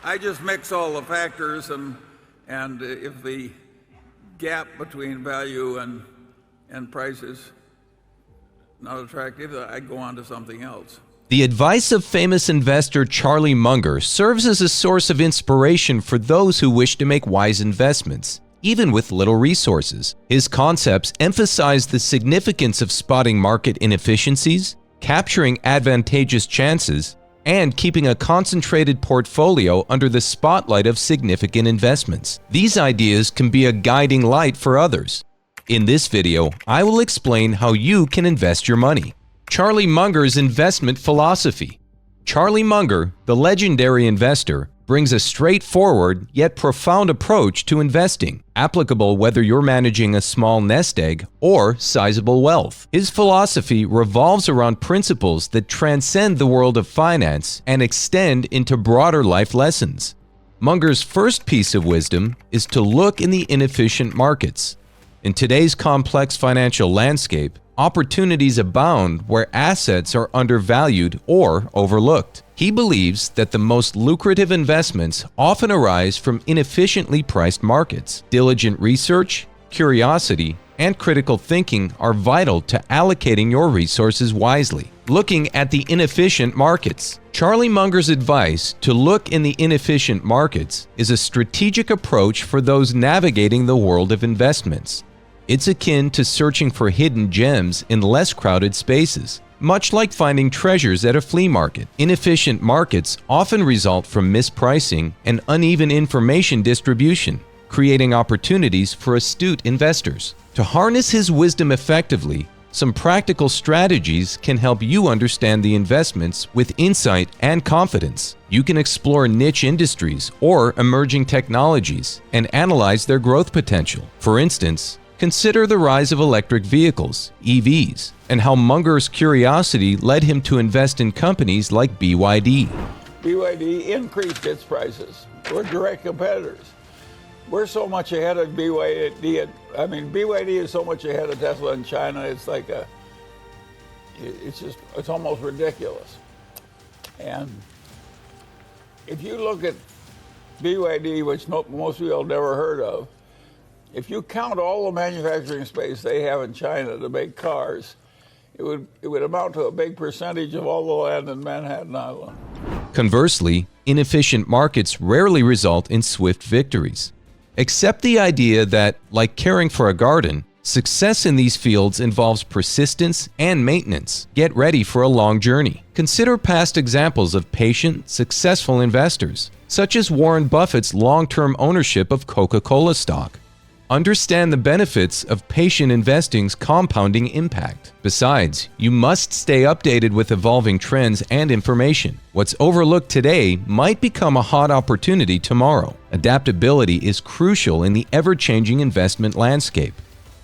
I just mix all the factors, and if the gap between value and price is not attractive, I go on to something else. The advice of famous investor Charlie Munger serves as a source of inspiration for those who wish to make wise investments, even with little resources. His concepts emphasize the significance of spotting market inefficiencies, capturing advantageous chances, and keeping a concentrated portfolio under the spotlight of significant investments. These ideas can be a guiding light for others. In this video, I will explain how you can invest your money. Charlie Munger's investment philosophy. Charlie Munger, the legendary investor, brings a straightforward yet profound approach to investing, applicable whether you're managing a small nest egg or sizable wealth. His philosophy revolves around principles that transcend the world of finance and extend into broader life lessons. Munger's first piece of wisdom is to look in the inefficient markets. In today's complex financial landscape, opportunities abound where assets are undervalued or overlooked. He believes that the most lucrative investments often arise from inefficiently priced markets. Diligent research, curiosity, and critical thinking are vital to allocating your resources wisely. Looking at the inefficient markets. Charlie Munger's advice to look in the inefficient markets is a strategic approach for those navigating the world of investments. It's akin to searching for hidden gems in less crowded spaces, much like finding treasures at a flea market. Inefficient markets often result from mispricing and uneven information distribution, creating opportunities for astute investors. To harness his wisdom effectively, some practical strategies can help you understand the investments with insight and confidence. You can explore niche industries or emerging technologies and analyze their growth potential. For instance, consider the rise of electric vehicles, EVs, and how Munger's curiosity led him to invest in companies like BYD. BYD increased its prices. We're direct competitors. We're so much ahead of BYD. I mean, BYD is so much ahead of Tesla in China. It's like it's almost ridiculous. And if you look at BYD, which most people have never heard of, if you count all the manufacturing space they have in China to make cars, it would amount to a big percentage of all the land in Manhattan Island. Conversely, inefficient markets rarely result in swift victories. Accept the idea that, like caring for a garden, success in these fields involves persistence and maintenance. Get ready for a long journey. Consider past examples of patient, successful investors, such as Warren Buffett's long-term ownership of Coca-Cola stock. Understand the benefits of patient investing's compounding impact. Besides, you must stay updated with evolving trends and information. What's overlooked today might become a hot opportunity tomorrow. Adaptability is crucial in the ever-changing investment landscape.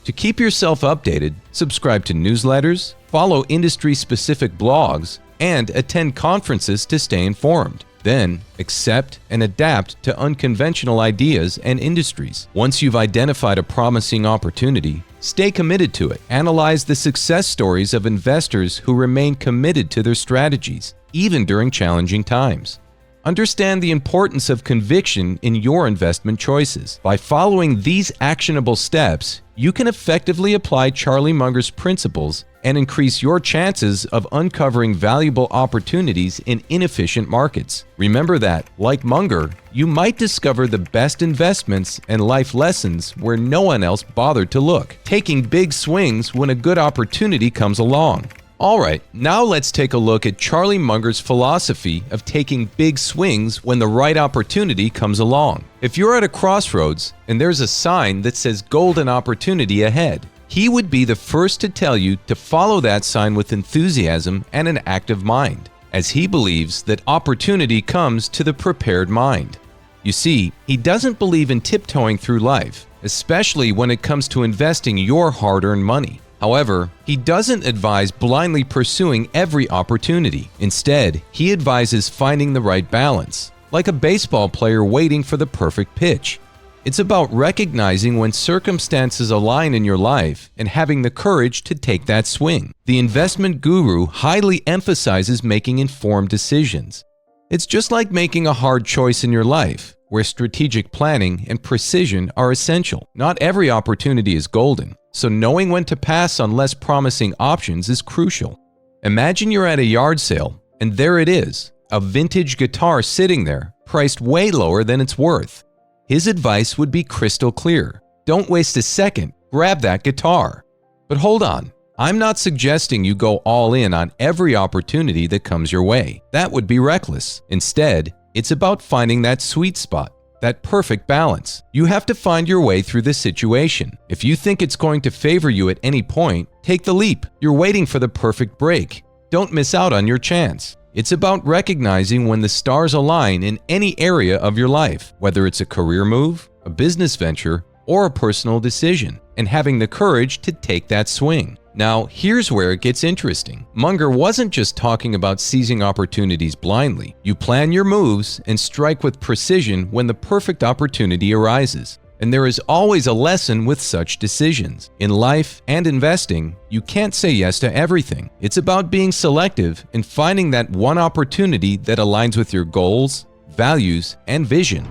To keep yourself updated, subscribe to newsletters, follow industry-specific blogs, and attend conferences to stay informed. Then, accept and adapt to unconventional ideas and industries. Once you've identified a promising opportunity, stay committed to it. Analyze the success stories of investors who remain committed to their strategies, even during challenging times. Understand the importance of conviction in your investment choices. By following these actionable steps, you can effectively apply Charlie Munger's principles and increase your chances of uncovering valuable opportunities in inefficient markets. Remember that, like Munger, you might discover the best investments and life lessons where no one else bothered to look, taking big swings when a good opportunity comes along. Alright, now let's take a look at Charlie Munger's philosophy of taking big swings when the right opportunity comes along. If you're at a crossroads and there's a sign that says golden opportunity ahead, he would be the first to tell you to follow that sign with enthusiasm and an active mind, as he believes that opportunity comes to the prepared mind. You see, he doesn't believe in tiptoeing through life, especially when it comes to investing your hard-earned money. However, he doesn't advise blindly pursuing every opportunity. Instead, he advises finding the right balance, like a baseball player waiting for the perfect pitch. It's about recognizing when circumstances align in your life and having the courage to take that swing. The investment guru highly emphasizes making informed decisions. It's just like making a hard choice in your life, where strategic planning and precision are essential. Not every opportunity is golden, so knowing when to pass on less promising options is crucial. Imagine you're at a yard sale, and there it is, a vintage guitar sitting there, priced way lower than it's worth. His advice would be crystal clear. Don't waste a second, grab that guitar. But hold on, I'm not suggesting you go all in on every opportunity that comes your way. That would be reckless. Instead, it's about finding that sweet spot, that perfect balance. You have to find your way through the situation. If you think it's going to favor you at any point, take the leap. You're waiting for the perfect break. Don't miss out on your chance. It's about recognizing when the stars align in any area of your life, whether it's a career move, a business venture, or a personal decision, and having the courage to take that swing. Now, here's where it gets interesting. Munger wasn't just talking about seizing opportunities blindly. You plan your moves and strike with precision when the perfect opportunity arises. And there is always a lesson with such decisions. In life and investing, you can't say yes to everything. It's about being selective and finding that one opportunity that aligns with your goals, values, and vision.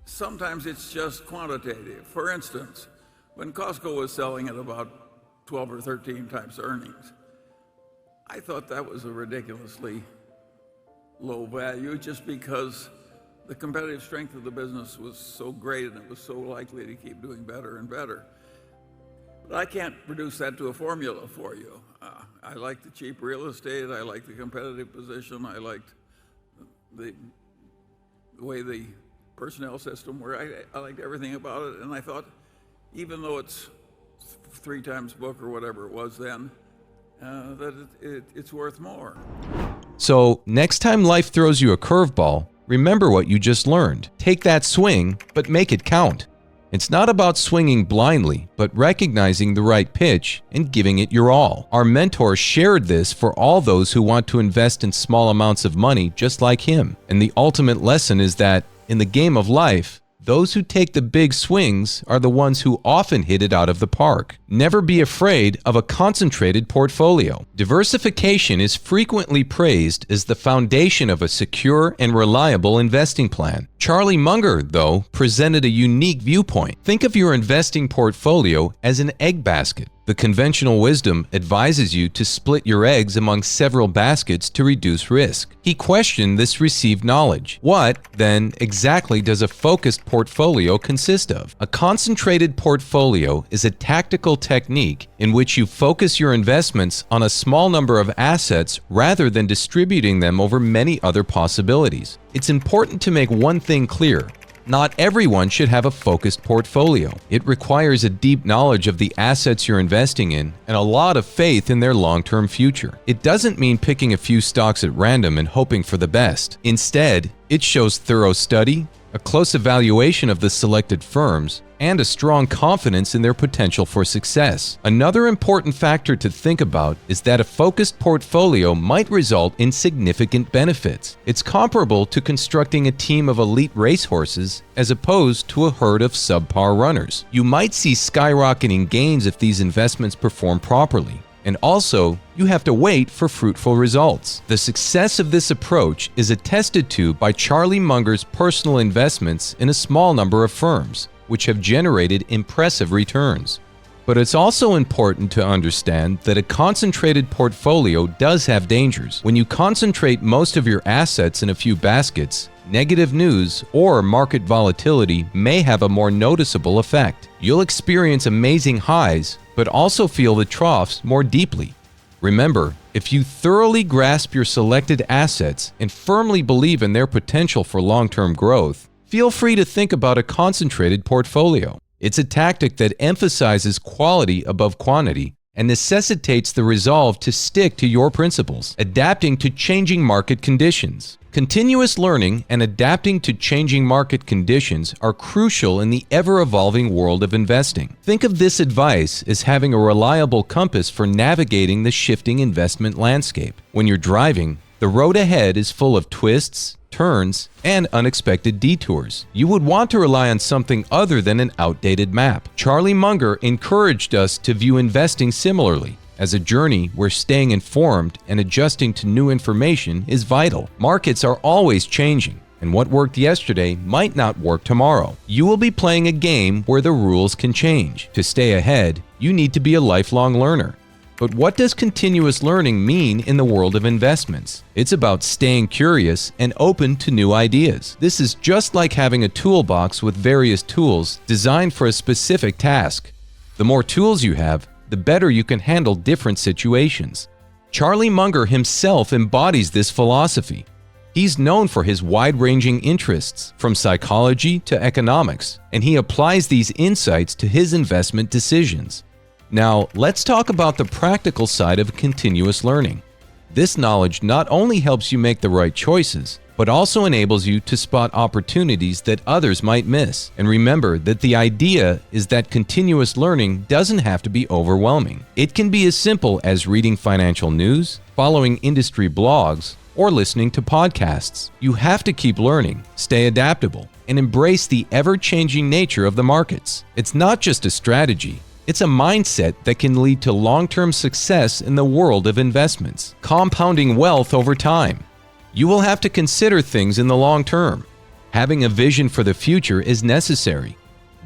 Sometimes it's just quantitative. For instance, when Costco was selling at about 12 or 13 times earnings, I thought that was a ridiculously low value just because the competitive strength of the business was so great and it was so likely to keep doing better and better. But I can't reduce that to a formula for you. I liked the cheap real estate, I liked the competitive position, I liked the way the personnel system worked, I liked everything about it, and I thought, even though it's 3 times book or whatever it was then, that it's worth more. So, next time life throws you a curveball, remember what you just learned. Take that swing, but make it count. It's not about swinging blindly, but recognizing the right pitch and giving it your all. Our mentor shared this for all those who want to invest in small amounts of money just like him. And the ultimate lesson is that, in the game of life, those who take the big swings are the ones who often hit it out of the park. Never be afraid of a concentrated portfolio. Diversification is frequently praised as the foundation of a secure and reliable investing plan. Charlie Munger, though, presented a unique viewpoint. Think of your investing portfolio as an egg basket. The conventional wisdom advises you to split your eggs among several baskets to reduce risk. He questioned this received knowledge. What, then, exactly does a focused portfolio consist of? A concentrated portfolio is a tactical technique in which you focus your investments on a small number of assets rather than distributing them over many other possibilities. It's important to make one thing clear. Not everyone should have a focused portfolio. It requires a deep knowledge of the assets you're investing in and a lot of faith in their long-term future. It doesn't mean picking a few stocks at random and hoping for the best. Instead, it shows thorough study, a close evaluation of the selected firms, and a strong confidence in their potential for success. Another important factor to think about is that a focused portfolio might result in significant benefits. It's comparable to constructing a team of elite racehorses as opposed to a herd of subpar runners. You might see skyrocketing gains if these investments perform properly. And also, you have to wait for fruitful results. The success of this approach is attested to by Charlie Munger's personal investments in a small number of firms, which have generated impressive returns. But it's also important to understand that a concentrated portfolio does have dangers. When you concentrate most of your assets in a few baskets, negative news or market volatility may have a more noticeable effect. You'll experience amazing highs, but also feel the troughs more deeply. Remember, if you thoroughly grasp your selected assets and firmly believe in their potential for long-term growth, feel free to think about a concentrated portfolio. It's a tactic that emphasizes quality above quantity and necessitates the resolve to stick to your principles, adapting to changing market conditions. Continuous learning and adapting to changing market conditions are crucial in the ever-evolving world of investing. Think of this advice as having a reliable compass for navigating the shifting investment landscape. When you're driving, the road ahead is full of twists, turns, and unexpected detours. You would want to rely on something other than an outdated map. Charlie Munger encouraged us to view investing similarly. as a journey where staying informed and adjusting to new information is vital. Markets are always changing, and what worked yesterday might not work tomorrow. You will be playing a game where the rules can change. To stay ahead, you need to be a lifelong learner. But what does continuous learning mean in the world of investments? It's about staying curious and open to new ideas. This is just like having a toolbox with various tools designed for a specific task. The more tools you have, the better you can handle different situations. Charlie Munger himself embodies this philosophy. He's known for his wide-ranging interests, from psychology to economics, and he applies these insights to his investment decisions. Now, let's talk about the practical side of continuous learning. This knowledge not only helps you make the right choices, but also enables you to spot opportunities that others might miss. And remember that the idea is that continuous learning doesn't have to be overwhelming. It can be as simple as reading financial news, following industry blogs, or listening to podcasts. You have to keep learning, stay adaptable, and embrace the ever-changing nature of the markets. It's not just a strategy. It's a mindset that can lead to long-term success in the world of investments, compounding wealth over time. You will have to consider things in the long term. Having a vision for the future is necessary.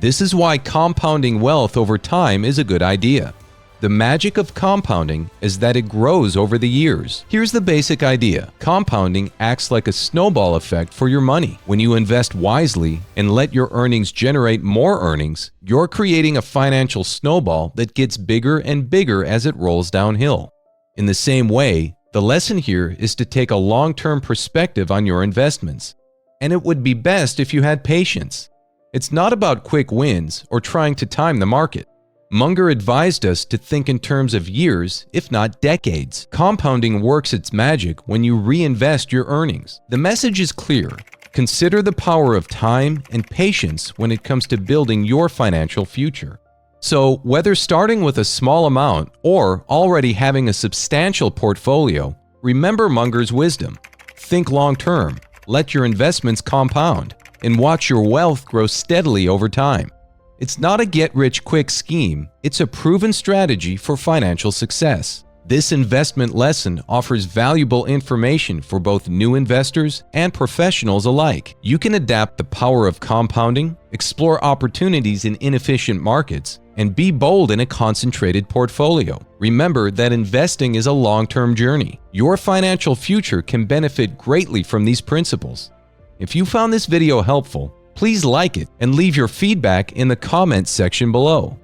This is why compounding wealth over time is a good idea. The magic of compounding is that it grows over the years. Here's the basic idea. Compounding acts like a snowball effect for your money. When you invest wisely and let your earnings generate more earnings, you're creating a financial snowball that gets bigger and bigger as it rolls downhill. In the same way, the lesson here is to take a long-term perspective on your investments. And it would be best if you had patience. It's not about quick wins or trying to time the market. Munger advised us to think in terms of years, if not decades. Compounding works its magic when you reinvest your earnings. The message is clear. Consider the power of time and patience when it comes to building your financial future. So, whether starting with a small amount or already having a substantial portfolio, remember Munger's wisdom. Think long-term, let your investments compound, and watch your wealth grow steadily over time. It's not a get-rich-quick scheme, it's a proven strategy for financial success. This investment lesson offers valuable information for both new investors and professionals alike. You can adapt the power of compounding, explore opportunities in inefficient markets, and be bold in a concentrated portfolio. Remember that investing is a long-term journey. Your financial future can benefit greatly from these principles. If you found this video helpful, please like it and leave your feedback in the comments section below.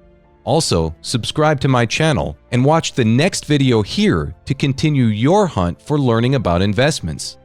Also, subscribe to my channel and watch the next video here to continue your hunt for learning about investments.